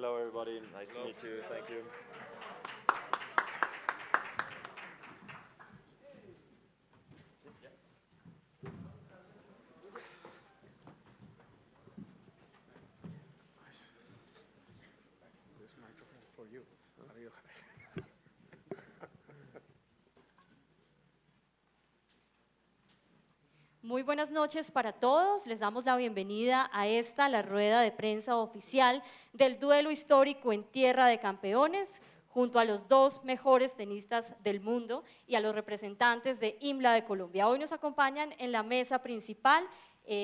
Hello, everybody. Nice to meet you. Thank you. This microphone for you. Muy buenas noches para todos. Les damos la bienvenida a la rueda de prensa oficial del duelo histórico en Tierra de Campeones, junto a los dos mejores tenistas del mundo y a los representantes de IMLA de Colombia. Hoy nos acompañan en la mesa principal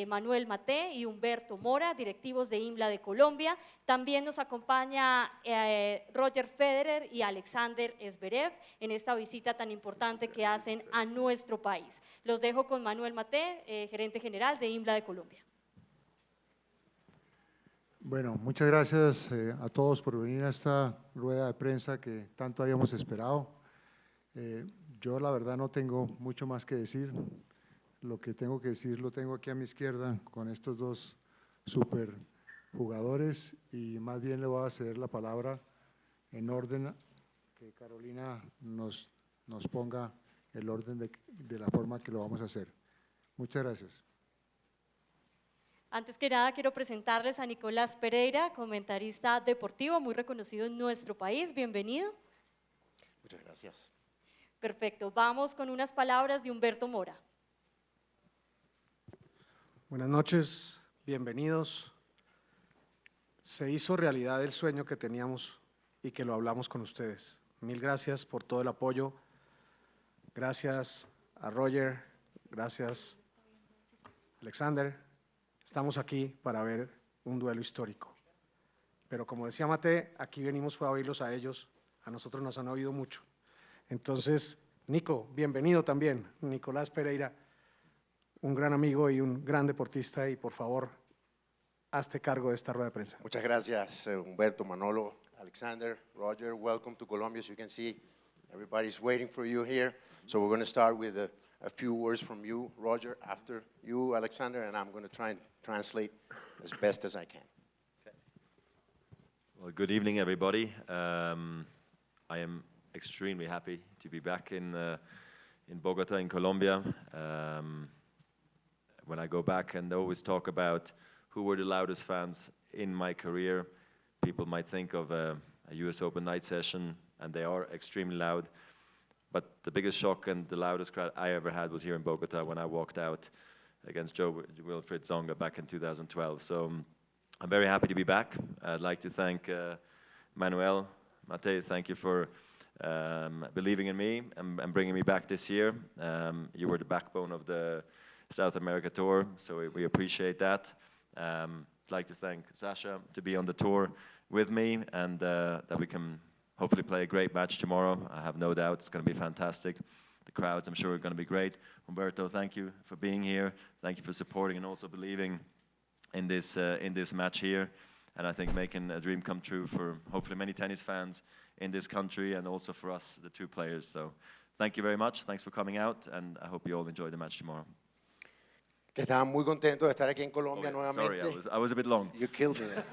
Manuel Maté y Humberto Mora, directivos de IMLA de Colombia. También nos acompaña Roger Federer y Alexander Zverev en esta visita tan importante que hacen a nuestro país. Los dejo con Manuel Maté, gerente general de IMLA de Colombia. Bueno, muchas gracias a todos por venir a esta rueda de prensa que tanto habíamos esperado. Yo la verdad no tengo mucho más que decir. Lo que tengo que decir lo tengo aquí a mi izquierda con estos dos super jugadores y más bien le voy a ceder la palabra en orden, que Carolina nos ponga el orden de la forma que lo vamos a hacer. Muchas gracias. Antes que nada quiero presentarles a Nicolás Pereira, comentarista deportivo muy reconocido en nuestro país. Bienvenido. Muchas gracias. Perfecto, vamos con unas palabras de Humberto Mora. Buenas noches, bienvenidos. Se hizo realidad el sueño que teníamos y que lo hablamos con ustedes. Mil gracias por todo el apoyo. Gracias a Roger, gracias Alexander. Estamos aquí para ver un duelo histórico. Pero como decía Mate, aquí venimos fue a oírlos a ellos, a nosotros nos han oído mucho. Entonces, Nico, bienvenido también, Nicolás Pereira, un gran amigo y un gran deportista, y por favor, hazte cargo de esta rueda de prensa. Muchas gracias, Humberto, Manolo, Alexander, Roger. Welcome to Colombia. As you can see, everybody's waiting for you here. So we're going to start with a few words from you, Roger, after you, Alexander, and I'm going to try and translate as best as I can. Okay. Well, good evening, everybody. I am extremely happy to be back in Bogotá, in Colombia. When I go back and always talk about who were the loudest fans in my career, people might think of a US Open night session, and they are extremely loud. But the biggest shock and the loudest crowd I ever had was here in Bogotá when I walked out against Wilfried Tsonga back in 2012. So I'm very happy to be back. I'd like to thank Manuel, Mate, thank you for believing in me and bringing me back this year. You were the backbone of the South America tour, so we appreciate that. I'd like to thank Sasha to be on the tour with me, and that we can hopefully play a great match tomorrow. I have no doubt it's going to be fantastic. The crowds, I'm sure, are going to be great. Humberto, thank you for being here. Thank you for supporting and also believing in this match here. And I think making a dream come true for hopefully many tennis fans in this country and also for us, the two players. So thank you very much. Thanks for coming out, and I hope you all enjoy the match tomorrow. Que estaban muy contentos de estar aquí en Colombia nuevamente. Sorry, I was a bit long. You killed me there.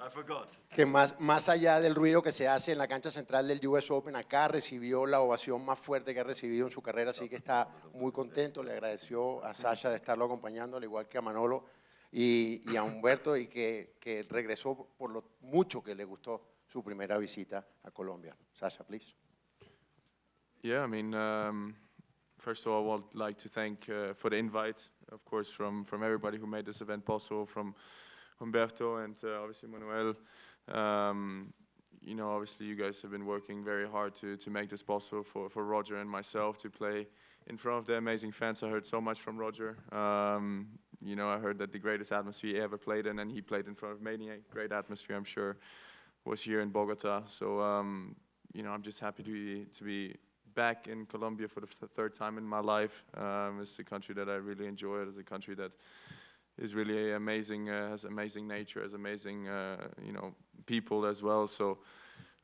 I forgot. Que más allá del ruido que se hace en la cancha central del US Open, acá recibió la ovación más fuerte que ha recibido en su carrera, así que está muy contento. Le agradeció a Sasha de estarlo acompañando, al igual que a Manolo y a Humberto, y que regresó por lo mucho que le gustó su primera visita a Colombia. Sasha, please. Yeah, I mean, first of all, I would like to thank for the invite, of course, from everybody who made this event possible, from Humberto and obviously Manuel. You know, obviously you guys have been working very hard to make this possible for Roger and myself to play in front of the amazing fans. I heard so much from Roger. You know, I heard that the greatest atmosphere he ever played in, and he played in front of Maniac. Great atmosphere, I'm sure, was here in Bogotá. So, you know, I'm just happy to be back in Colombia for the third time in my life. It's a country that I really enjoy. It's a country that is really amazing, has amazing nature, has amazing, you know, people as well. So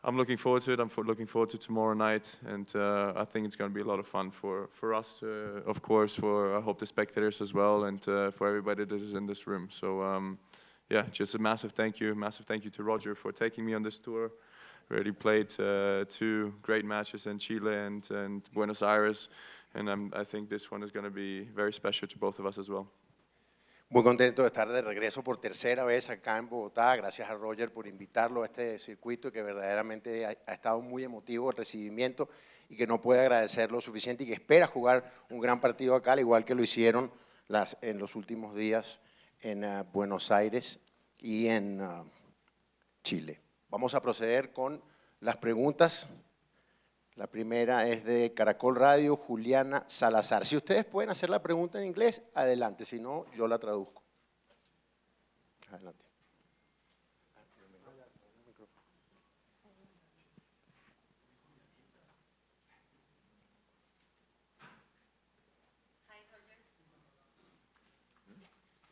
I'm looking forward to it. I'm looking forward to tomorrow night, and I think it's going to be a lot of fun for us, of course, for I hope the spectators as well, and for everybody that is in this room. So yeah, just a massive thank you to Roger for taking me on this tour. Already played 2 great matches in Chile and Buenos Aires, and I think this one is going to be very special to both of us as well. Muy contento de estar de regreso por tercera vez acá en Bogotá. Gracias a Roger por invitarlo a este circuito que verdaderamente ha estado muy emotivo el recibimiento y que no puede agradecer lo suficiente y que espera jugar un gran partido acá, al igual que lo hicieron en los últimos días en Buenos Aires y en Chile. Vamos a proceder con las preguntas. La primera es de Caracol Radio, Juliana Salazar. Si ustedes pueden hacer la pregunta en inglés, adelante, si no, yo la traduzco. Adelante.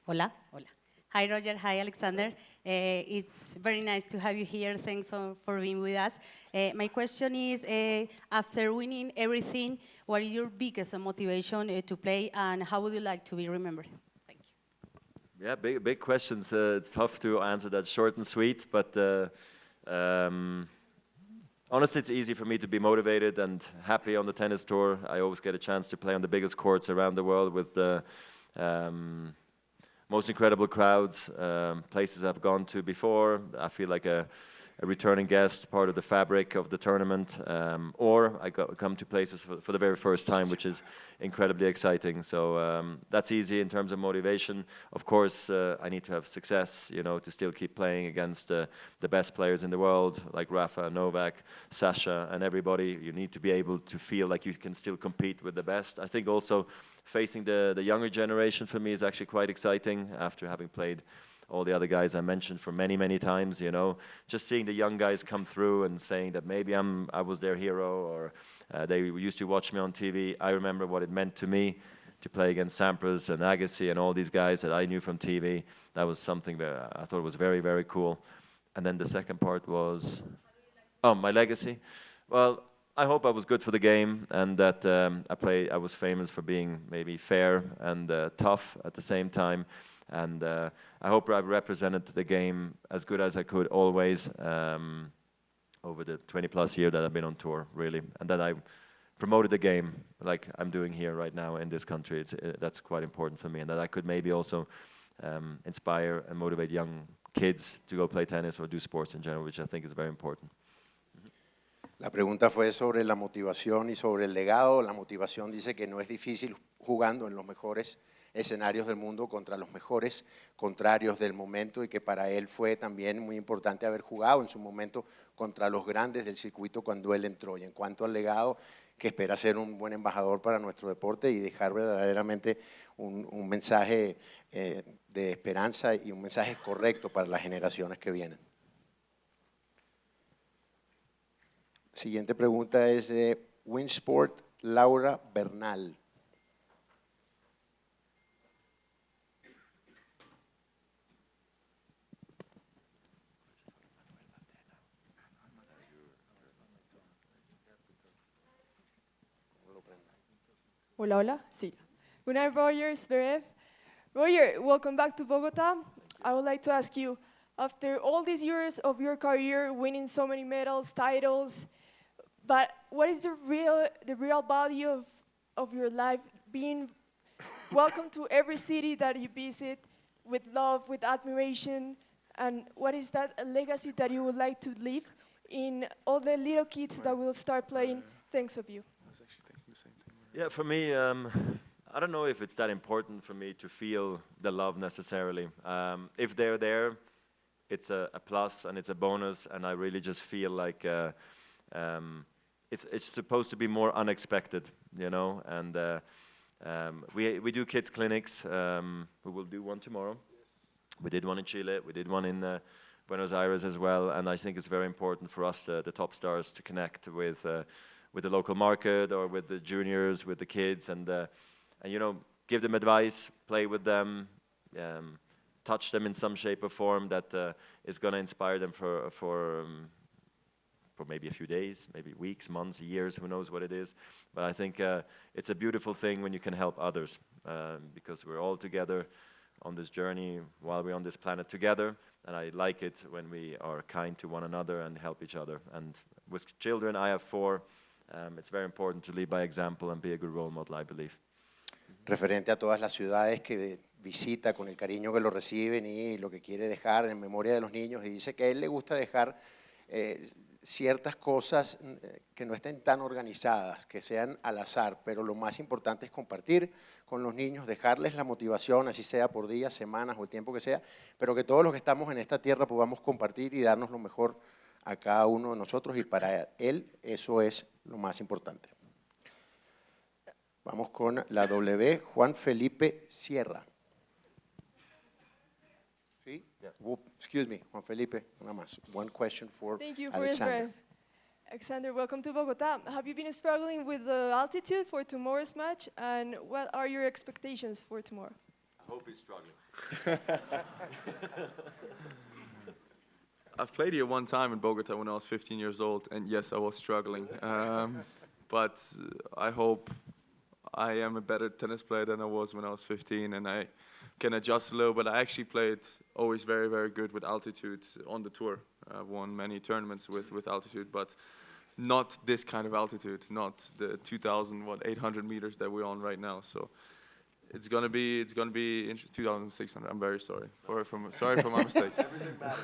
Hola, hola. Hi, Roger. Hi, Alexander. It's very nice to have you here. Thanks for being with us. My question is, after winning everything, what is your biggest motivation to play, and how would you like to be remembered? Thank you. Yeah, big questions. It's tough to answer that short and sweet, but honestly, it's easy for me to be motivated and happy on the tennis tour. I always get a chance to play on the biggest courts around the world with the most incredible crowds, places I've gone to before. I feel like a returning guest, part of the fabric of the tournament, or I come to places for the very first time, which is incredibly exciting. So that's easy in terms of motivation. Of course, I need to have success, you know, to still keep playing against the best players in the world, like Rafa, Novak, Sasha, and everybody. You need to be able to feel like you can still compete with the best. I think also facing the younger generation for me is actually quite exciting after having played all the other guys I mentioned for many, many times, you know. Just seeing the young guys come through and saying that maybe I was their hero, or they used to watch me on TV. I remember what it meant to me to play against Sampras and Agassi and all these guys that I knew from TV. That was something that I thought was very, very cool. And then the second part was, oh, my legacy. Well, I hope I was good for the game, and that I was famous for being maybe fair and tough at the same time. And I hope I represented the game as good as I could always over the 20-plus years that I've been on tour, really. And that I promoted the game like I'm doing here right now in this country. That's quite important for me. And that I could maybe also inspire and motivate young kids to go play tennis or do sports in general, which I think is very important. La pregunta fue sobre la motivación y sobre el legado. La motivación dice que no es difícil jugando en los mejores escenarios del mundo contra los mejores contrarios del momento, y que para él fue también muy importante haber jugado en su momento contra los grandes del circuito cuando él entró. Y en cuanto al legado, que espera ser un buen embajador para nuestro deporte y dejar verdaderamente un mensaje de esperanza y un mensaje correcto para las generaciones que vienen. Siguiente pregunta es de Winsport, Laura Bernal. Hola, hola. Sí. Good night, Roger Zverev. Roger, welcome back to Bogotá. I would like to ask you, after all these years of your career, winning so many medals, titles, but what is the real value of your life, being welcome to every city that you visit with love, with admiration, and what is that legacy that you would like to leave in all the little kids that will start playing thanks of you? I was actually thinking the same thing. Yeah, for me, I don't know if it's that important for me to feel the love necessarily. If they're there, it's a plus and it's a bonus, and I really just feel like it's supposed to be more unexpected, you know. And we do kids clinics. We will do one tomorrow. We did one in Chile. We did one in Buenos Aires as well. And I think it's very important for us, the top stars, to connect with the local market or with the juniors, with the kids, and you know, give them advice, play with them, touch them in some shape or form that is going to inspire them for maybe a few days, maybe weeks, months, years, who knows what it is. But I think it's a beautiful thing when you can help others, because we're all together, on this journey while we're on this planet together. And I like it when we are kind to one another and help each other. And with children, I have 4. It's very important to lead by example and be a good role model, I believe. Referente a todas las ciudades que visita, con el cariño que lo reciben y lo que quiere dejar en memoria de los niños, y dice que a él le gusta dejar ciertas cosas que no estén tan organizadas, que sean al azar, pero lo más importante es compartir con los niños, dejarles la motivación, así sea por días, semanas o el tiempo que sea, pero que todos los que estamos en esta tierra podamos compartir y darnos lo mejor a cada uno de nosotros, y para él eso es lo más importante. Vamos con la W, Juan Felipe Sierra. ¿Sí? Excuse me, Juan Felipe, nada más. One question for Thank you for Alexander. Zverev. Alexander, welcome to Bogotá. Have you been struggling with the altitude for tomorrow's match? And what are your expectations for tomorrow? I hope he's struggling. I've played here one time in Bogota when I was 15 years old, and yes, I was struggling. But I hope I am a better tennis player than I was when I was 15, and I can adjust a little. But I actually played always very, very good with altitude on the tour. I've won many tournaments with altitude, but not this kind of altitude, not the 2,800 meters that we're on right now. So it's gonna be 2,600. I'm very sorry sorry for my mistake. Everything matters.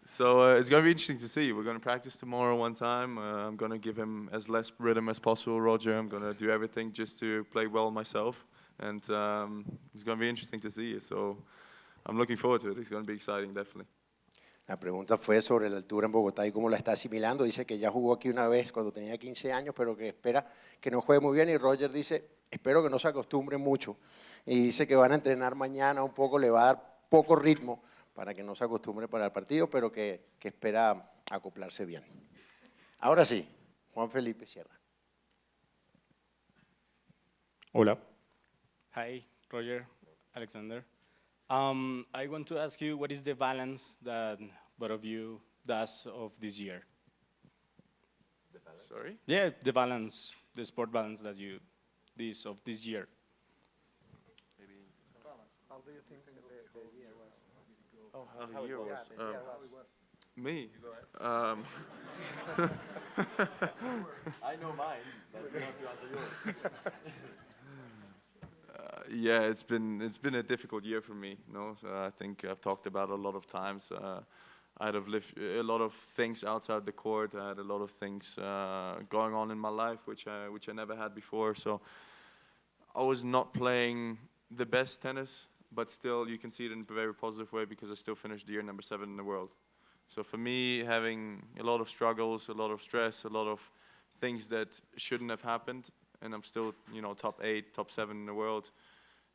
So it's gonna be interesting to see. We're gonna practice tomorrow one time. I'm gonna give him as less rhythm as possible, Roger. I'm gonna do everything just to play well myself, and it's gonna be interesting to see. So I'm looking forward to it. It's gonna be exciting, definitely. La pregunta fue sobre la altura en Bogotá y cómo la está asimilando. Dice que ya jugó aquí una vez cuando tenía 15 años, pero que espera que no juegue muy bien. Y Roger dice, espero que no se acostumbre mucho. Y dice que van a entrenar mañana un poco, le va a dar poco ritmo para que no se acostumbre para el partido, pero que espera acoplarse bien. Ahora sí, Juan Felipe Sierra. Hola. Hi, Roger, Alexander. I want to ask you, what is the balance that both of you does of this year? Sorry? Yeah, the balance, the sport balance that you of this year. How do you think the year was? Oh, how the year was? Me? I know mine, but you have to answer yours. Yeah, it's been a difficult year for me. So I think I've talked about it a lot of times. I'd have lived a lot of things outside the court. I had a lot of things going on in my life which I never had before. So I was not playing the best tennis, but still you can see it in a very positive way because I still finished the year number 7 in the world. So for me, having a lot of struggles, a lot of stress, a lot of things that shouldn't have happened, and I'm still, top 8, top 7 in the world.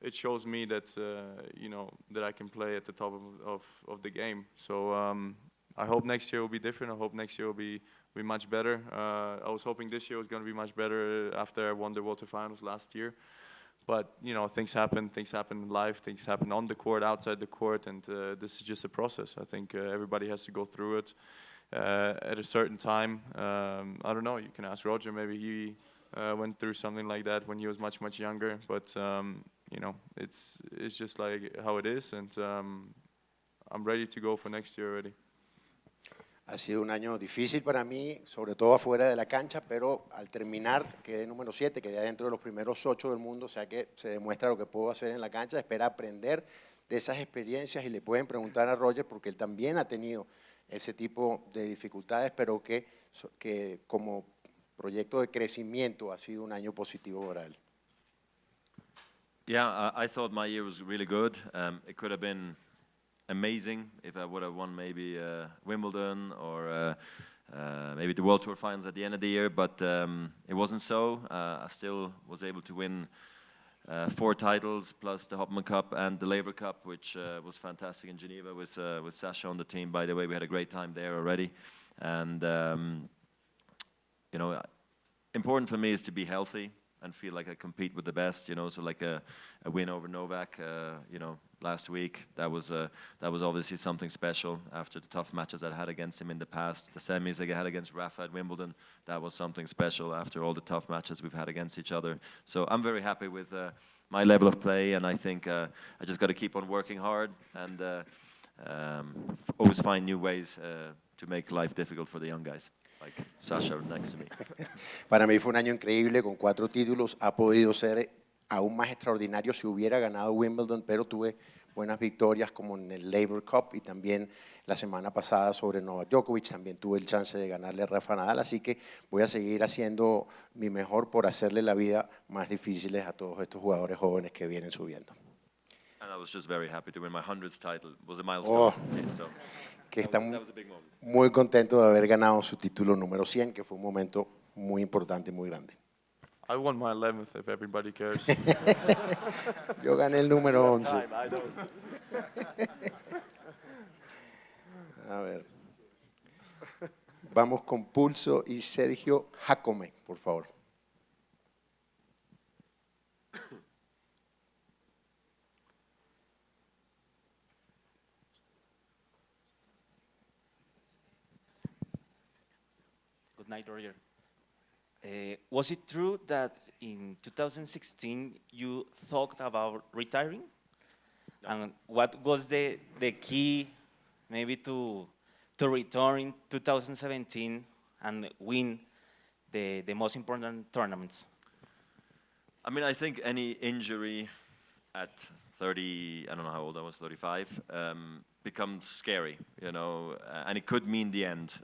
It shows me that, that I can play at the top of the game. So I hope next year will be different. I hope next year will be much better. I was hoping this year was going to be much better after I won the World Tour Finals last year. But, things happen in life, things happen on the court, outside the court, and this is just a process. I think everybody has to go through it at a certain time. I don't know, you can ask Roger, maybe he went through something like that when he was much, much younger, but it's just like how it is, and I'm ready to go for next year already. Ha sido un año difícil para mí, sobre todo afuera de la cancha, pero al terminar quedé número 7, quedé dentro de los primeros 8 del mundo, o sea que se demuestra lo que puedo hacer en la cancha, espera aprender de esas experiencias y le pueden preguntar a Roger porque él también ha tenido ese tipo de dificultades, pero que como proyecto de crecimiento ha sido un año positivo para él. Yeah, I thought my year was really good. It could have been amazing if I would have won maybe Wimbledon or maybe the World Tour Finals at the end of the year, but it wasn't so. I still was able to win 4 titles plus the Hopman Cup and the Labour Cup, which was fantastic in Geneva with Sasha on the team. By the way, we had a great time there already. And, important for me is to be healthy and feel like I compete with the best, so like a win over Novak, last week, that was obviously something special after the tough matches I had against him in the past. The semis I had against Rafa at Wimbledon, that was something special after all the tough matches we've had against each other. So I'm very happy with my level of play, and I think I just got to keep on working hard and always find new ways to make life difficult for the young guys, like Sasha next to me. Para mí fue un año increíble con 4 títulos. Ha podido ser aún más extraordinario si hubiera ganado Wimbledon, pero tuve buenas victorias como en el Labour Cup y también la semana pasada sobre Novak Djokovic. También tuve el chance de ganarle a Rafa Nadal, así que voy a seguir haciendo mi mejor por hacerle la vida más difícil a todos estos jugadores jóvenes que vienen subiendo. And I was just very happy to win my 100th title. It was a milestone. So Que está that was a big moment. muy contento de haber ganado su título número 100, que fue un momento muy importante y muy grande. I won my 11th, if everybody cares. Yo gané el número 11. I don't. A ver. Vamos con Pulso y Sergio Jacome, por favor. Good night, Roger. Was it true that in 2016 you thought about retiring? No. And what was the key maybe to return in 2017 and win the most important tournaments? I mean, I think any injury at 30, I don't know how old I was, 35, becomes scary, you know, and it could mean the end.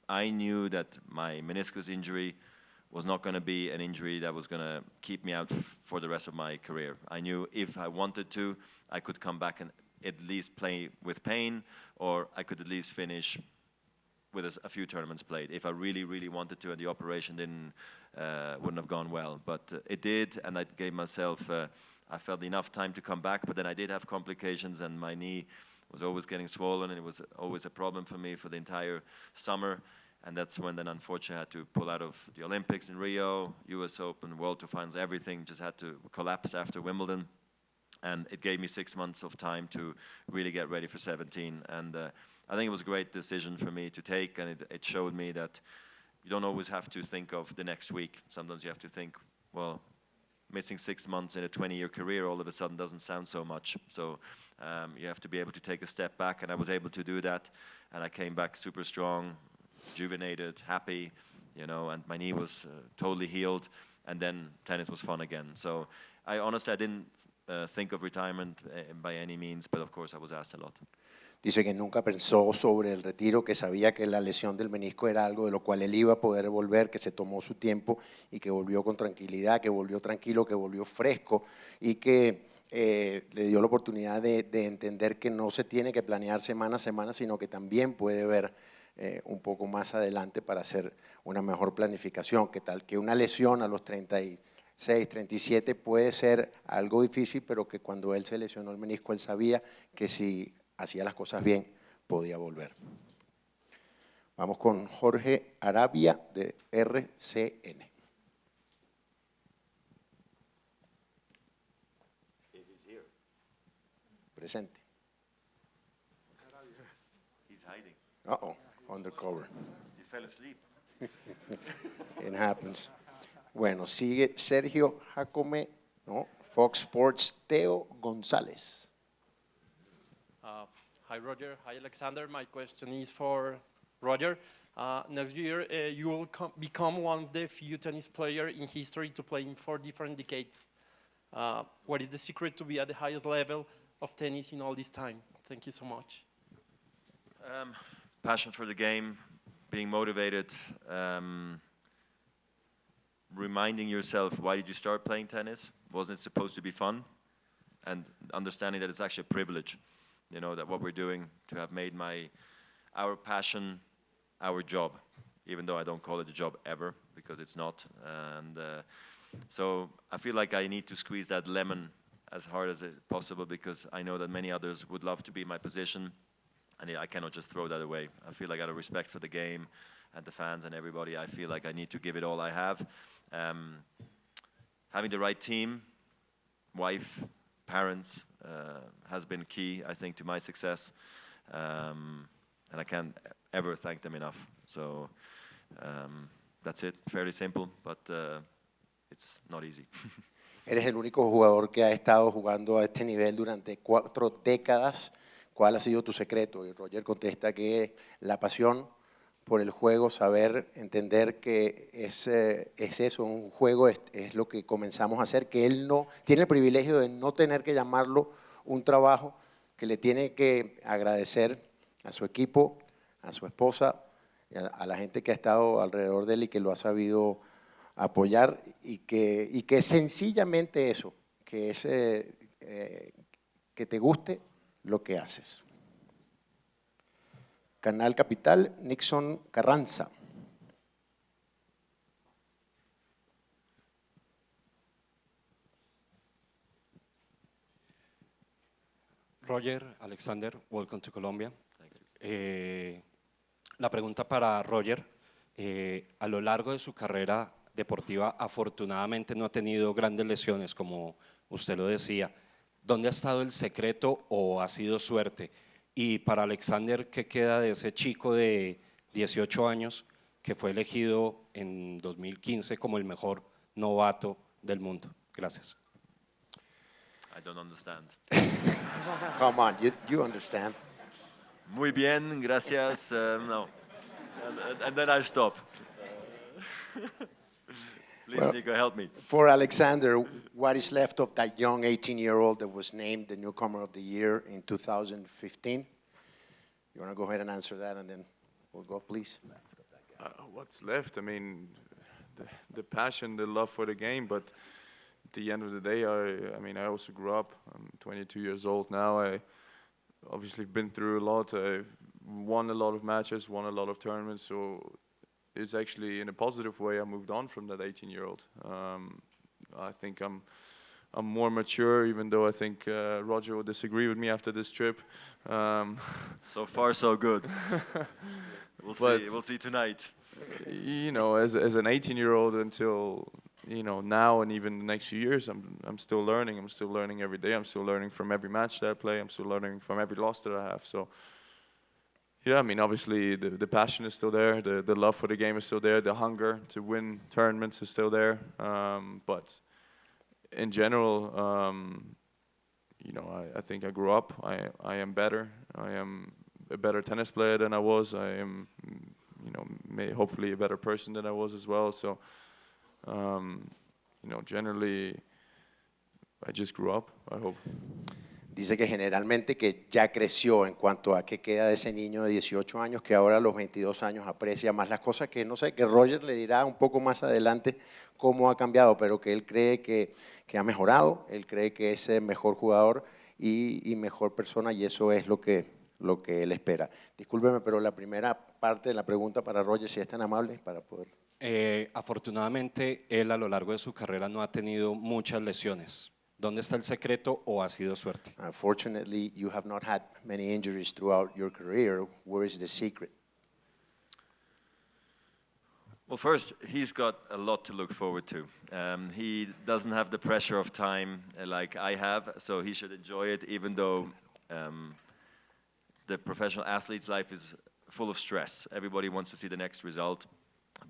I knew that my meniscus injury was not going to be an injury that was going to keep me out for the rest of my career. I knew if I wanted to, I could come back and at least play with pain, or I could at least finish with a few tournaments played. If I really, really wanted to, and the operation wouldn't have gone well. But it did, and I gave myself, I felt enough time to come back, but then I did have complications, and my knee was always getting swollen, and it was always a problem for me for the entire summer. And that's when then unfortunately I had to pull out of the Olympics in Rio, US Open, World Tour Finals, everything just had to collapse after Wimbledon. And it gave me 6 months of time to really get ready for 17. And I think it was a great decision for me to take, and it showed me that you don't always have to think of the next week. Sometimes you have to think, well, missing 6 months in a 20-year career all of a sudden doesn't sound so much. So you have to be able to take a step back, and I was able to do that. And I came back super strong, rejuvenated, happy, you know, and my knee was totally healed, and then tennis was fun again. So I honestly, I didn't think of retirement by any means, but of course I was asked a lot. Dice que nunca pensó sobre el retiro, que sabía que la lesión del menisco era algo de lo cual él iba a poder volver, que se tomó su tiempo y que volvió con tranquilidad, que volvió tranquilo, que volvió fresco y que le dio la oportunidad de entender que no se tiene que planear semana a semana, sino que también puede ver un poco más adelante para hacer una mejor planificación. Que tal que una lesión a los 36, 37 puede ser algo difícil, pero que cuando él se lesionó el menisco, él sabía que si hacía las cosas bien, podía volver. Vamos con Jorge Arabia de RCN. Presente. He's hiding. Uh-oh. Undercover. You fell asleep. It happens. Bueno, sigue Sergio Jacome, ¿no? Fox Sports, Teo González. Hi, Roger. Hi, Alexander. My question is for Roger. Next year, you will become one of the few tennis players in history to play in 4 different decades. What is the secret to be at the highest level of tennis in all this time? Thank you so much. Passion for the game, being motivated, reminding yourself, why did you start playing tennis? Wasn't it supposed to be fun? And understanding that it's actually a privilege, you know, that what we're doing, to have made our passion our job, even though I don't call it a job ever, because it's not. And so I feel like I need to squeeze that lemon as hard as possible, because I know that many others would love to be in my position, and I cannot just throw that away. I feel like out of respect for the game and the fans and everybody, I feel like I need to give it all I have. Having the right team, wife, parents, has been key, I think, to my success. And I can't ever thank them enough. So that's it, fairly simple, but it's not easy. Eres el único jugador que ha estado jugando a este nivel durante 4 décadas. ¿Cuál ha sido tu secreto? Y Roger contesta que la pasión por el juego, saber, entender que es eso, un juego es lo que comenzamos a hacer, que él no tiene el privilegio de no tener que llamarlo un trabajo, que le tiene que agradecer a su equipo, a su esposa, a la gente que ha estado alrededor de él y que lo ha sabido apoyar, y que sencillamente eso, que es que te guste lo que haces. Canal Capital, Nixon Carranza. Roger, Alexander, welcome to Colombia. La pregunta para Roger, a lo largo de su carrera deportiva, afortunadamente no ha tenido grandes lesiones, como usted lo decía. ¿Dónde ha estado el secreto o ha sido suerte? Y para Alexander, ¿qué queda de ese chico de 18 años que fue elegido en 2015 como el mejor novato del mundo? Gracias. I don't understand. Come on, you understand. Muy bien, gracias. No. And then I stop. Please, Well, Nico, help me. For Alexander, what is left of that young 18-year-old that was named the newcomer of the year in 2015? You want to go ahead and answer that, and then we'll go, please. What's left? I mean, the passion, the love for the game, but at the end of the day, I mean, I also grew up. I'm 22 years old now. I obviously been through a lot. I've won a lot of matches, won a lot of tournaments, so it's actually in a positive way I moved on from that 18-year-old. I think I'm more mature, even though I think Roger will disagree with me after this trip. So far, so good. We'll see tonight. You know, as an 18-year-old until, you know, now and even the next few years, I'm still learning. I'm still learning every day. I'm still learning from every match that I play. I'm still learning from every loss that I have. So, yeah, I mean, obviously the passion is still there. The love for the game is still there. The hunger to win tournaments is still there. But in general, you know, I think I grew up. I am better. I am a better tennis player than I was. I am, you know, hopefully a better person than I was as well. So, you know, generally, I just grew up, I hope. Dice que generalmente que ya creció en cuanto a qué queda de ese niño de 18 años, que ahora a los 22 años aprecia más las cosas, que no sé, que Roger le dirá un poco más adelante cómo ha cambiado, pero que él cree que ha mejorado, él cree que es mejor jugador y mejor persona, y eso es lo que él espera. Discúlpeme, pero la primera parte de la pregunta para Roger, si es tan amable, para poder... Afortunadamente, él a lo largo de su carrera no ha tenido muchas lesiones. ¿Dónde está el secreto o ha sido suerte? Unfortunately, you have not had many injuries throughout your career. Where is the secret? Well, first, he's got a lot to look forward to. He doesn't have the pressure of time like I have, so he should enjoy it, even though the professional athlete's life is full of stress. Everybody wants to see the next result,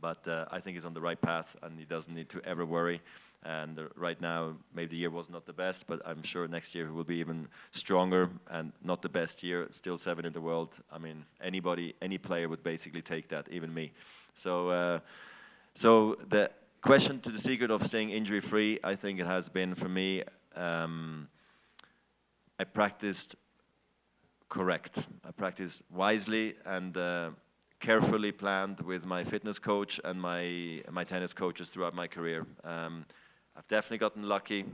but I think he's on the right path and he doesn't need to ever worry. And right now, maybe the year was not the best, but I'm sure next year he will be even stronger, and not the best year, still 7 in the world. I mean, anybody, any player would basically take that, even me. So, so the question to the secret of staying injury-free, I think it has been for me, I practiced correct. I practiced wisely and carefully planned with my fitness coach and my tennis coaches throughout my career. I've definitely gotten lucky,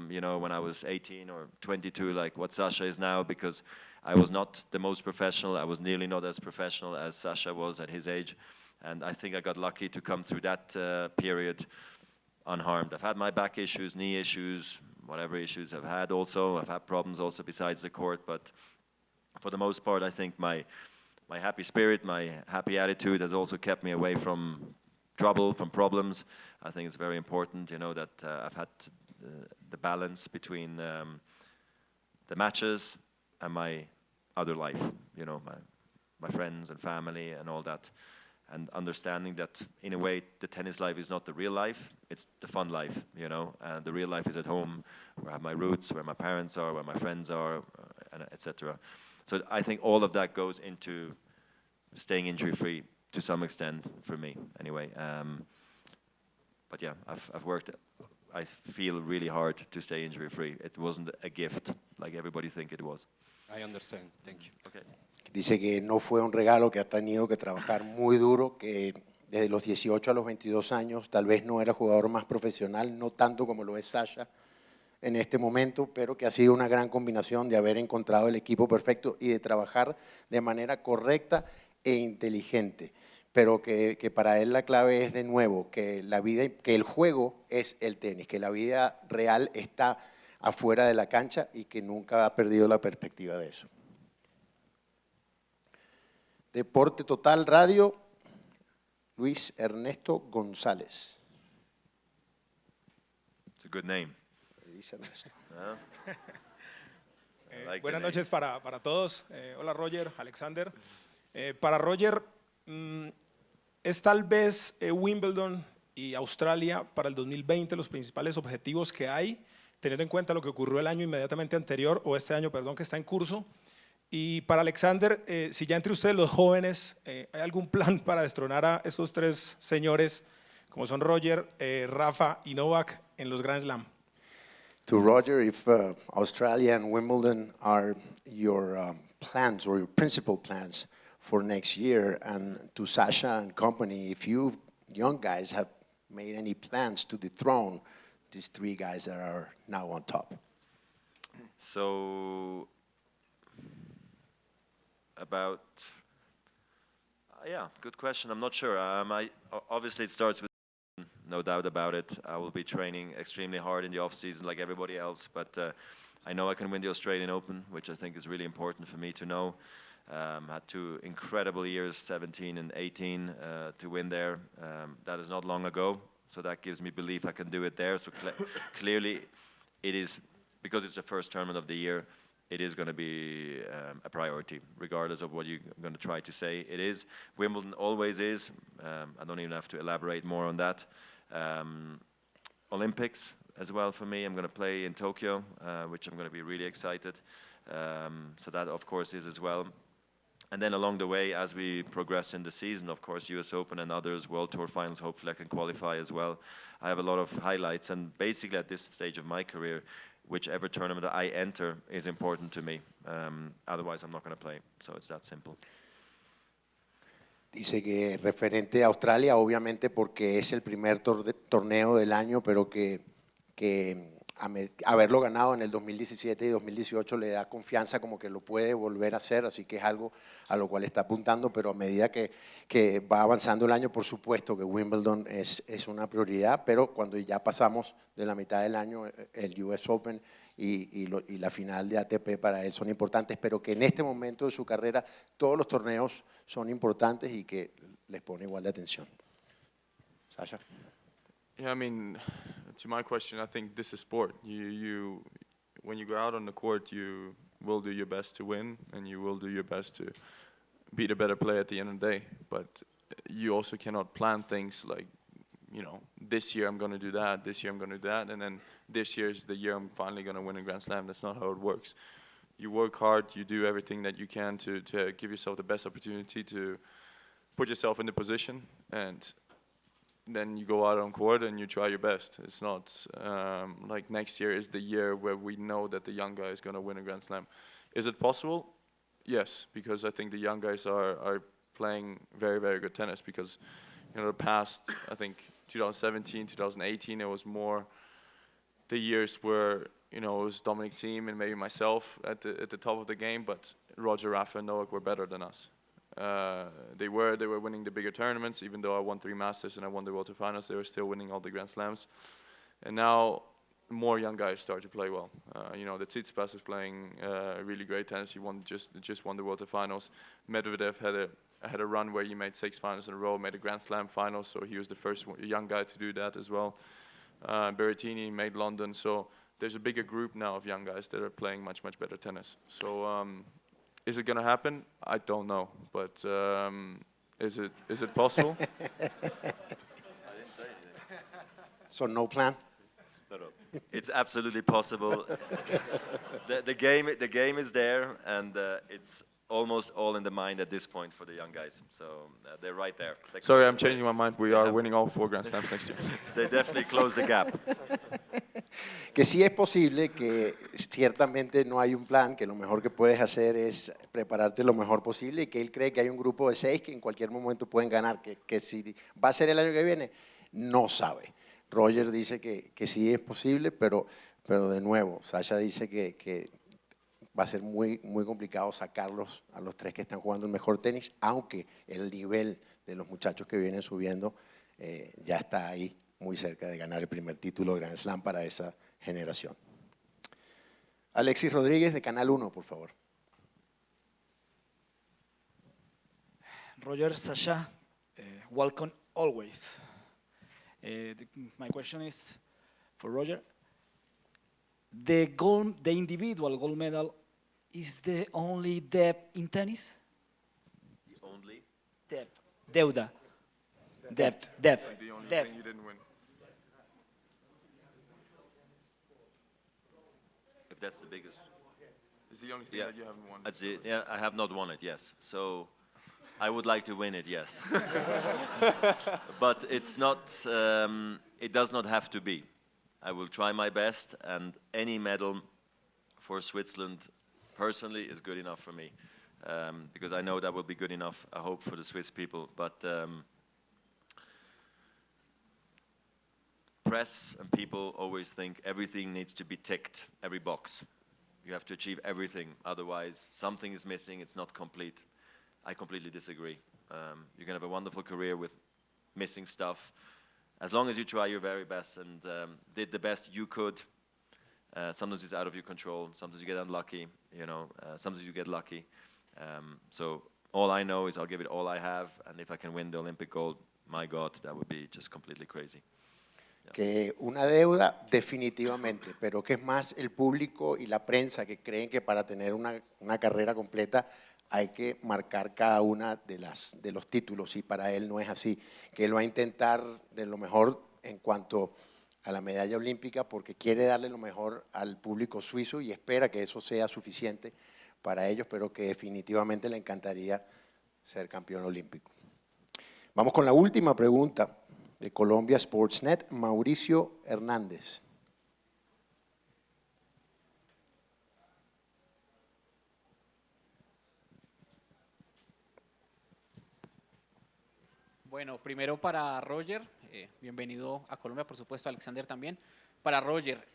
you know, when I was 18 or 22, like what Sasha is now, because I was not the most professional. I was nearly not as professional as Sasha was at his age. And I think I got lucky to come through that period unharmed. I've had my back issues, knee issues, whatever issues I've had also. I've had problems also besides the court, but for the most part, I think my happy spirit, my happy attitude has also kept me away from trouble, from problems. I think it's very important, you know, that I've had the balance between the matches and my other life, you know, my friends and family and all that. and understanding that in a way the tennis life is not the real life, it's the fun life, you know, and the real life is at home, where I have my roots, where my parents are, where my friends are, and etc. So I think all of that goes into staying injury-free to some extent for me, anyway. But yeah, I've worked, I feel really hard to stay injury-free. It wasn't a gift like everybody think it was. I understand, thank you. Okay. Dice que no fue un regalo, que ha tenido que trabajar muy duro, que desde los 18 a los 22 años tal vez no era el jugador más profesional, no tanto como lo es Sasha en este momento, pero que ha sido una gran combinación de haber encontrado el equipo perfecto y de trabajar de manera correcta e inteligente. Pero que para él la clave es de nuevo que la vida, que el juego es el tenis, que la vida real está afuera de la cancha y que nunca ha perdido la perspectiva de eso. Deporte Total Radio, Luis Ernesto González. It's a good name. Dice Ernesto. Buenas noches para todos. Hola Roger, Alexander. Para Roger, es tal vez Wimbledon y Australia para el 2020 los principales objetivos que hay, teniendo en cuenta lo que ocurrió el año inmediatamente anterior, o este año, perdón, que está en curso. Y para Alexander, si ya entre ustedes los jóvenes, ¿hay algún plan para destronar a estos tres señores, como son Roger, Rafa y Novak, en los Grand Slam? To Roger, if Australia and Wimbledon are your plans or your principal plans for next year, and to Sasha and company, if you young guys have made any plans to dethrone these three guys that are now on top? So, about, yeah, good question. I'm not sure. Obviously, it starts with, no doubt about it. I will be training extremely hard in the off season like everybody else, but I know I can win the Australian Open, which I think is really important for me to know. Had two incredible years, 17 and 18, to win there. That is not long ago, so that gives me belief I can do it there. So clearly, it is, because it's the first tournament of the year, it is going to be a priority, regardless of what you're going to try to say. It is. Wimbledon always is. I don't even have to elaborate more on that. Olympics as well for me. I'm going to play in Tokyo, which I'm going to be really excited. So that, of course, is as well. And then along the way, as we progress in the season, of course, US Open and others, World Tour finals, hopefully I can qualify as well. I have a lot of highlights, and basically at this stage of my career, whichever tournament I enter is important to me. Otherwise, I'm not going to play. So it's that simple. Dice que referente a Australia, obviamente porque es el primer torneo del año, pero que haberlo ganado en el 2017 y 2018 le da confianza como que lo puede volver a hacer, así que es algo a lo cual está apuntando, pero a medida que va avanzando el año, por supuesto que Wimbledon es una prioridad, pero cuando ya pasamos de la mitad del año, el US Open y la final de ATP para él son importantes, pero que en este momento de su carrera todos los torneos son importantes y que les pone igual de atención. Sasha. Yeah, I mean, to my question, I think this is sport. When you go out on the court, you will do your best to win, and you will do your best to be the better player at the end of the day. But you also cannot plan things like, you know, this year I'm going to do that, this year I'm going to do that, and then this year is the year I'm finally going to win a Grand Slam. That's not how it works. You work hard, you do everything that you can to give yourself the best opportunity to put yourself in the position, and then you go out on court and you try your best. It's not like next year is the year where we know that the young guy is going to win a Grand Slam. Is it possible? Yes, because I think the young guys are playing very, very good tennis, because, you know, the past, I think 2017, 2018, it was more the years where, you know, it was Dominic Thiem and maybe myself at the top of the game, but Roger, Rafa, and Novak were better than us. They were winning the bigger tournaments. Even though I won 3 Masters and I won the World Tour Finals, they were still winning all the Grand Slams. And now more young guys start to play well. You know, the Tsitsipas is playing really great tennis. He just won the World Tour Finals. Medvedev had a run where he made 6 finals in a row, made a Grand Slam final, so he was the first young guy to do that as well. Berrettini made London, so there's a bigger group now of young guys that are playing much, much better tennis. So is it going to happen? I don't know, but Is it possible? So no plan? No, no. It's absolutely possible. the game is there, and it's almost all in the mind at this point for the young guys. So they're right there. Sorry, I'm changing my mind. We are winning all 4 Grand Slams next year. They definitely close the gap. Que sí es posible, que ciertamente no hay un plan, que lo mejor que puedes hacer es prepararte lo mejor posible y que él cree que hay un grupo de 6 que en cualquier momento pueden ganar, que si va a ser el año que viene, no sabe. Roger dice que sí es posible, pero de nuevo, Sasha dice que va a ser muy complicado sacarlos a los 3 que están jugando el mejor tenis, aunque el nivel de los muchachos que vienen subiendo ya está ahí, muy cerca de ganar el primer título de Grand Slam para esa generación. Alexis Rodríguez de Canal 1, por favor. Roger, Sasha, welcome always. My question is for Roger. The individual gold medal is the only debt in tennis? The only? Debt. Deuda. Debt. The only thing you didn't win. If that's the biggest. It's the only thing that you haven't won. That's it. Yeah, I have not won it, yes. So I would like to win it, yes. But it's not, it does not have to be. I will try my best, and any medal for Switzerland personally is good enough for me. Because I know that will be good enough, I hope, for the Swiss people. But press and people always think everything needs to be ticked, every box. You have to achieve everything, otherwise something is missing, it's not complete. I completely disagree. You can have a wonderful career with missing stuff. As long as you try your very best and did the best you could. Sometimes it's out of your control, sometimes you get unlucky, you know, sometimes you get lucky. So all I know is I'll give it all I have, and if I can win the Olympic gold, my God, that would be just completely crazy. Que una deuda definitivamente, pero que es más el público y la prensa que creen que para tener una carrera completa hay que marcar cada una de los títulos, y para él no es así, que él va a intentar de lo mejor en cuanto a la medalla olímpica porque quiere darle lo mejor al público suizo y espera que eso sea suficiente para ellos, pero que definitivamente le encantaría ser campeón olímpico. Vamos con la última pregunta de Colombia Sportsnet, Mauricio Hernández. Bueno, primero para Roger, bienvenido a Colombia, por supuesto, Alexander también. Para Roger,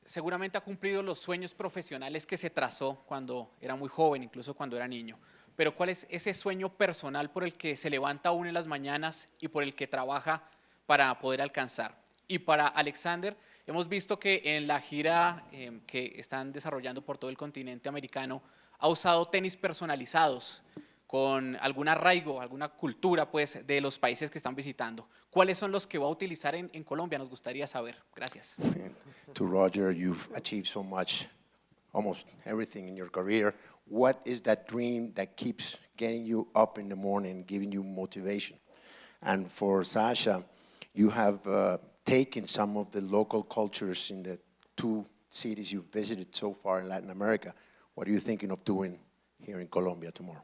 seguramente ha cumplido los sueños profesionales que se trazó cuando era muy joven, incluso cuando era niño. Pero ¿cuál es ese sueño personal por el que se levanta uno en las mañanas y por el que trabaja para poder alcanzar? Y para Alexander, hemos visto que en la gira que están desarrollando por todo el continente americano, ha usado tenis personalizados con algún arraigo, alguna cultura pues, de los países que están visitando. ¿Cuáles son los que va a utilizar en Colombia? Nos gustaría saber. Gracias. To Roger, you've achieved so much, almost everything in your career. What is that dream that keeps getting you up in the morning, giving you motivation? And for Sasha, you have taken some of the local cultures in the 2 cities you've visited so far in Latin America. What are you thinking of doing here in Colombia tomorrow?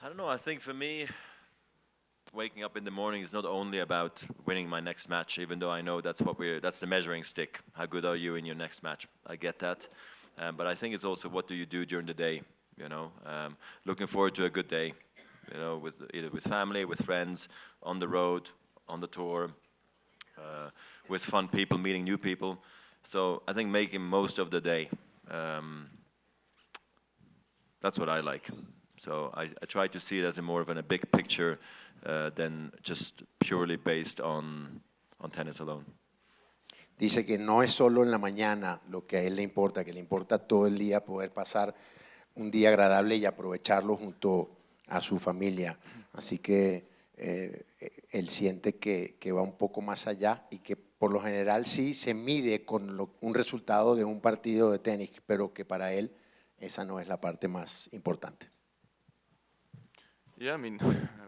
I don't know, I think for me, waking up in the morning is not only about winning my next match, even though I know that's the measuring stick. How good are you in your next match? I get that. But I think it's also what do you do during the day, you know? Looking forward to a good day, you know, either with family, with friends, on the road, on the tour, with fun people, meeting new people. So I think making most of the day, that's what I like. So I try to see it as more of a big picture than just purely based on tennis alone. Dice que no es solo en la mañana lo que a él le importa, que le importa todo el día poder pasar un día agradable y aprovecharlo junto a su familia. Así que él siente que va un poco más allá y que por lo general sí se mide con un resultado de un partido de tenis, pero que para él esa no es la parte más importante. Yeah, I mean,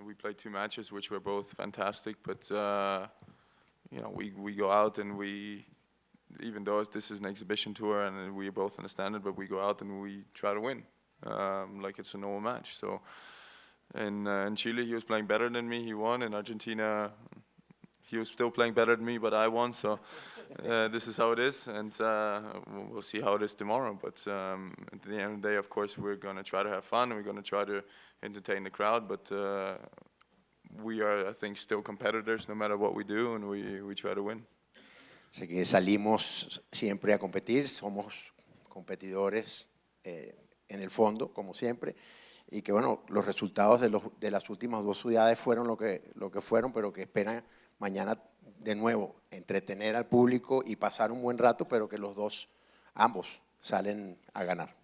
we played 2 matches, which were both fantastic, but you know, we go out and we, even though this is an exhibition tour and we both understand it, but we go out and we try to win, like it's a normal match. So in Chile, he was playing better than me, he won. In Argentina, he was still playing better than me, but I won. So this is how it is, and we'll see how it is tomorrow. But at the end of the day, of course, we're going to try to have fun, and we're going to try to entertain the crowd, but we are, I think, still competitors no matter what we do, and we try to win. Así que salimos siempre a competir, somos competidores en el fondo, como siempre, y que bueno, los resultados de las últimas 2 ciudades fueron lo que fueron, pero que esperan mañana de nuevo entretener al público y pasar un buen rato, pero que ambos salen a ganar.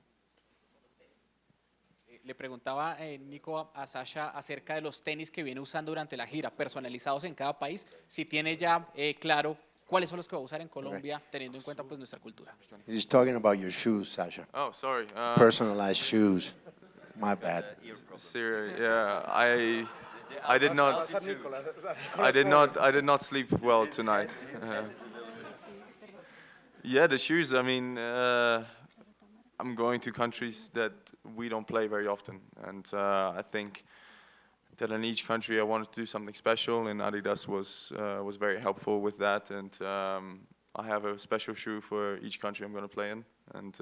Le preguntaba Nico a Sasha acerca de los tenis que viene usando durante la gira, personalizados en cada país, si tiene ya claro cuáles son los que va a usar en Colombia, teniendo en cuenta pues nuestra cultura. He's talking about your shoes, Sasha. Oh, sorry. Personalized shoes. My bad. Yeah, I did not sleep well tonight. Yeah, the shoes. I mean, I'm going to countries that we don't play very often, and I think that in each country I wanted to do something special, and Adidas was very helpful with that. And I have a special shoe for each country I'm going to play in, and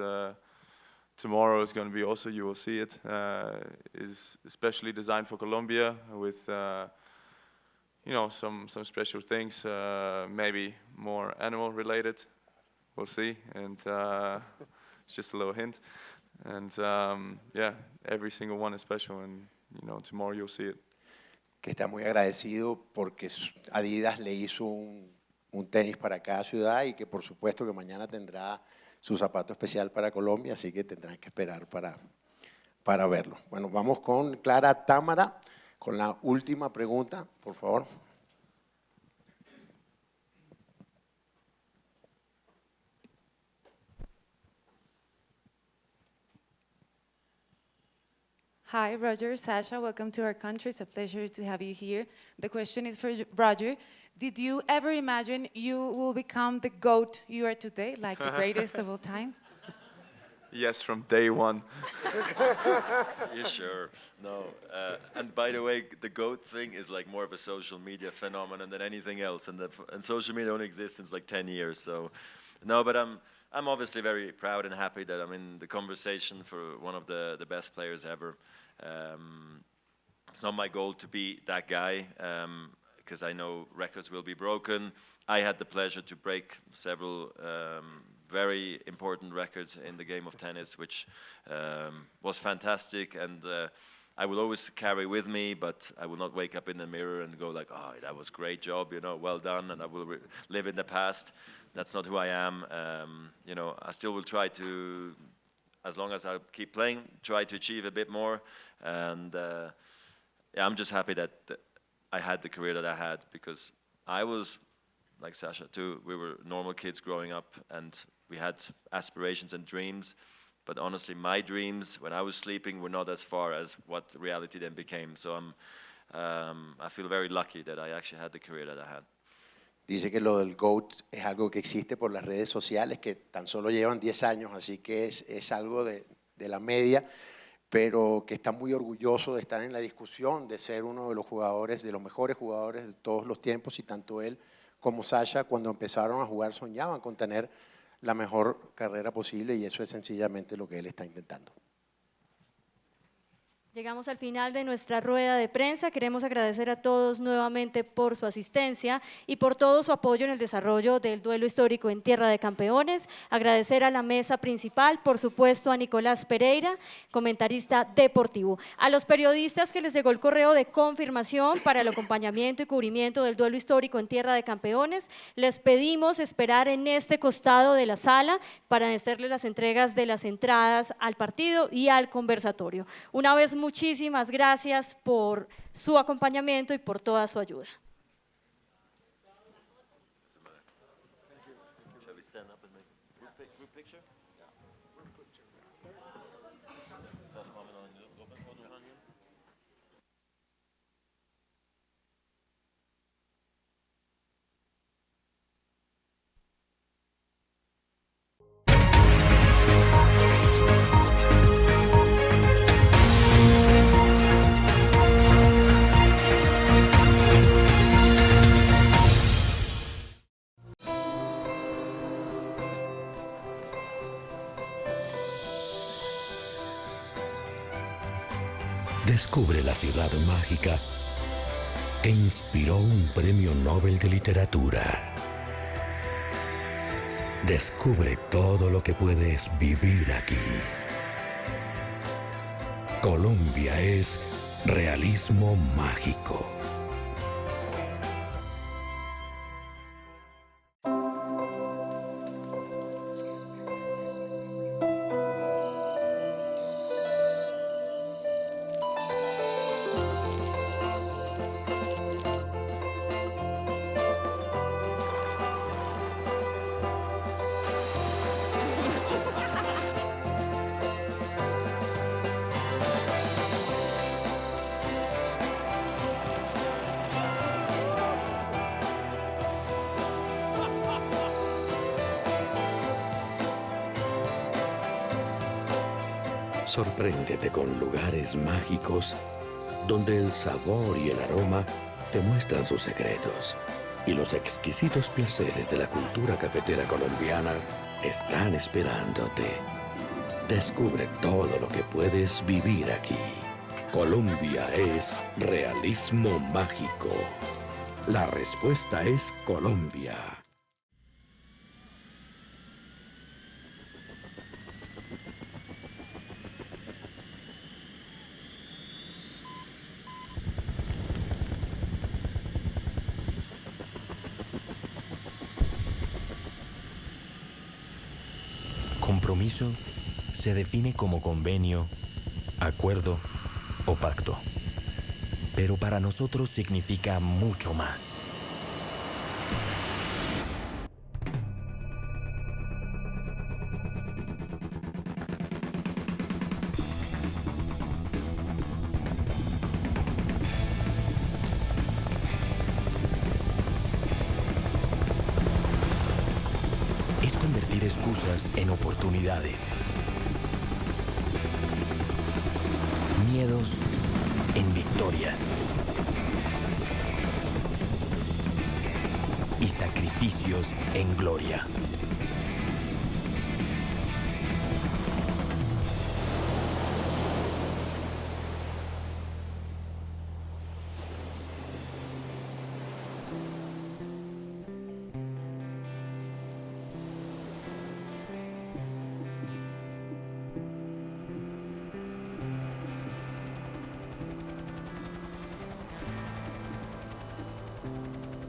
tomorrow is going to be also, you will see it, is especially designed for Colombia with you know, some special things, maybe more animal related. We'll see, and it's just a little hint. And yeah, every single one is special, and you know, tomorrow you'll see it. Que está muy agradecido porque Adidas le hizo un tenis para cada ciudad y que por supuesto que mañana tendrá su zapato especial para Colombia, así que tendrán que esperar para verlo. Bueno, vamos con Clara Támara con la última pregunta, por favor. Hi, Roger, Sasha, welcome to our country. It's a pleasure to have you here. The question is for Roger. Did you ever imagine you will become the GOAT you are today, like the greatest of all time? Yes, from day one. Yeah, sure. No. And by the way, the GOAT thing is like more of a social media phenomenon than anything else. And social media only exists since like 10 years. So, no, but I'm obviously very proud and happy that I'm in the conversation for one of the best players ever. It's not my goal to be that guy, because I know records will be broken. I had the pleasure to break several very important records in the game of tennis, which was fantastic, and I will always carry with me, but I will not wake up in the mirror and go like, oh, that was great job, you know, well done, and I will live in the past. That's not who I am. You know, I still will try to, as long as I keep playing, try to achieve a bit more, and yeah, I'm just happy that I had the career that I had, because I was, like Sasha too, we were normal kids growing up, and we had aspirations and dreams, but honestly, my dreams when I was sleeping were not as far as what reality then became. So I feel very lucky that I actually had the career that I had. Dice que lo del GOAT es algo que existe por las redes sociales, que tan solo llevan 10 años, así que es algo de la media, pero que está muy orgulloso de estar en la discusión, de ser uno de los jugadores, de los mejores jugadores de todos los tiempos, y tanto él como Sasha, cuando empezaron a jugar, soñaban con tener la mejor carrera posible, y eso es sencillamente lo que él está intentando. Llegamos al final de nuestra rueda de prensa. Queremos agradecer a todos nuevamente por su asistencia y por todo su apoyo en el desarrollo del duelo histórico en Tierra de Campeones. Agradecer a la mesa principal, por supuesto a Nicolás Pereira, comentarista deportivo. A los periodistas que les llegó el correo de confirmación para el acompañamiento y cubrimiento del duelo histórico en Tierra de Campeones, les pedimos esperar en este costado de la sala para hacerles las entregas de las entradas al partido y al conversatorio. Una vez muchísimas gracias por su acompañamiento y por toda su ayuda. descubre la ciudad mágica que inspiró un premio Nobel de Literatura. Descubre todo lo que puedes vivir aquí. Colombia es realismo mágico. Sorpréndete con lugares mágicos donde el sabor y el aroma te muestran sus secretos y los exquisitos placeres de la cultura cafetera colombiana están esperándote. Descubre todo lo que puedes vivir aquí. Colombia es realismo mágico. La respuesta es Colombia. Compromiso se define como convenio, acuerdo o pacto. Pero para nosotros significa mucho más. Es convertir excusas en oportunidades. Miedos en victorias. Y sacrificios en gloria.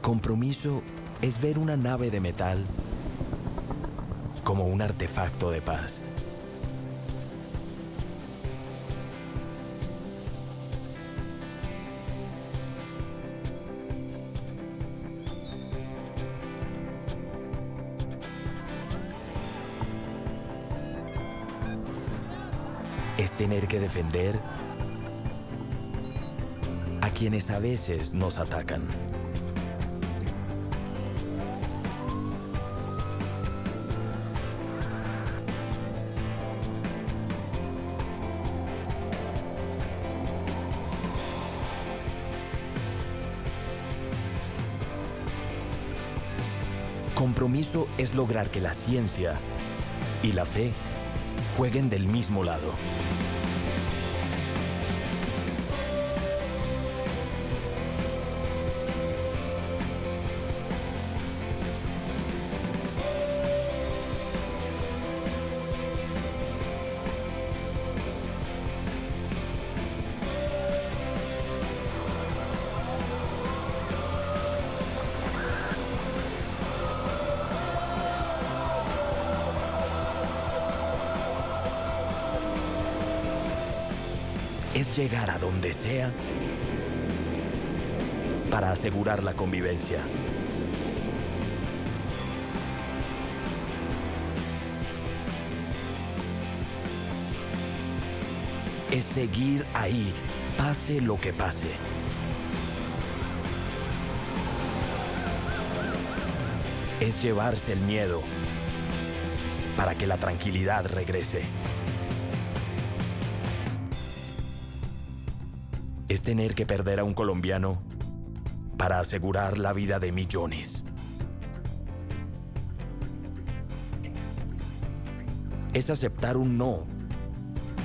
Compromiso es ver una nave de metal como un artefacto de paz. Es tener que defender a quienes a veces nos atacan. Compromiso es lograr que la ciencia y la fe jueguen del mismo lado. Es llegar a donde sea para asegurar la convivencia. Es seguir ahí, pase lo que pase. Es llevarse el miedo para que la tranquilidad regrese. Es tener que perder a un colombiano para asegurar la vida de millones. Es aceptar un no,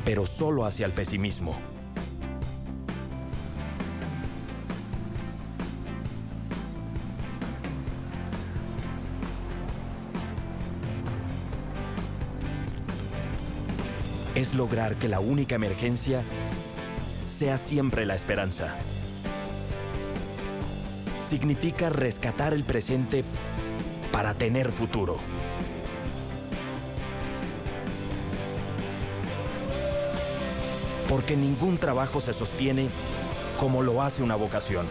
pero solo hacia el pesimismo. es lograr que la única emergencia sea siempre la esperanza. Significa rescatar el presente para tener futuro. Porque ningún trabajo se sostiene como lo hace una vocación.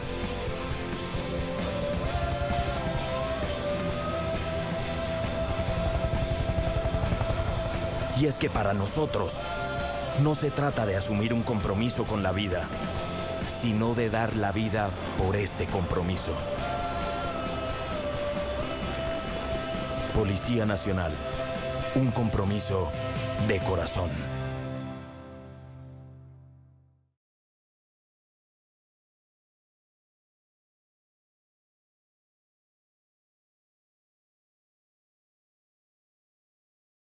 Y es que para nosotros no se trata de asumir un compromiso con la vida, sino de dar la vida por este compromiso. Policía Nacional, un compromiso de corazón.